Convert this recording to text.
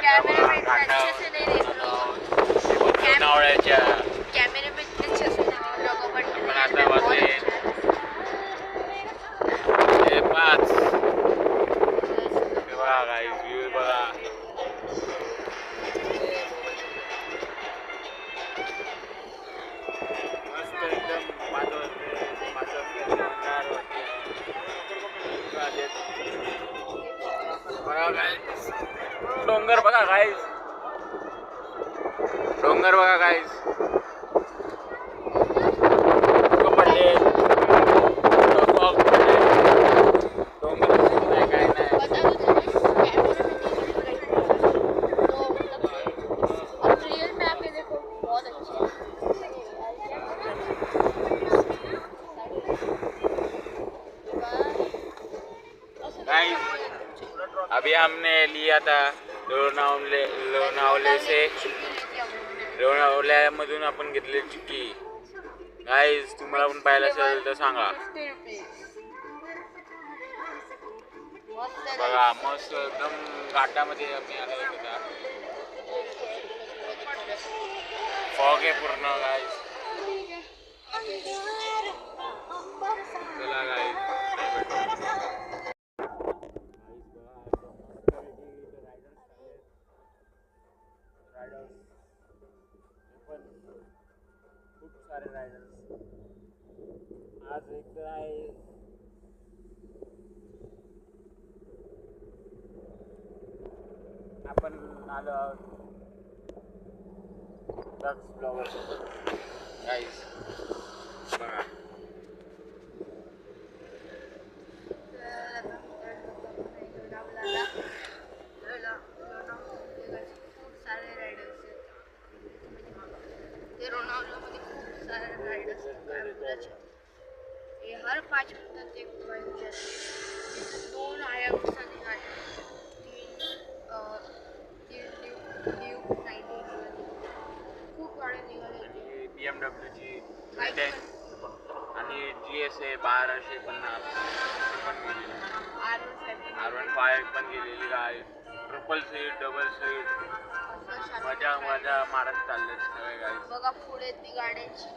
कैमरे में इतना अच्छे से नहीं देख रहा हूँ। कैमरे में इतने अच्छे से नहीं देख रहा हूँ बट रियल में बहुत अच्छा है। 5 बघा गाइस व्ह्यू बघा मस्त एकदम 5 वाजले बघा गाइस डोंगर बघा गाइस पडले फॉग पडले डोंगर नाही काय नाही बता दो तो मतलब और रियल में आके देखो बहुत अच्छे हैं। गाइस अभी हमने लिया था लोणावल्यामधून आपण घेतली चिक्की गाइस तुम्हाला पण पाहायला असेल तर सांगा बघा मस्त एकदम घाटामध्ये आम्ही आलो होता फॉग आहे पूर्ण गाइस चला गाइस खूप सारे रायडर्स आज एक आहे आपण आलो आहोत डक्स ब्लॉगर गाईस बघा हर 5 मिनिटात एक ड्रॉइंग असते 2 आयामचा निघाले 3 न्यू 90 खूप गाड्या निघाले BMWची आणि GSA 1250 पण गेलेली R15 पण गेलेली गाय ट्रिपल सीट डबल सीट मजा मारत चालले सगळे गाय बघा पुढे ती गाड्यांची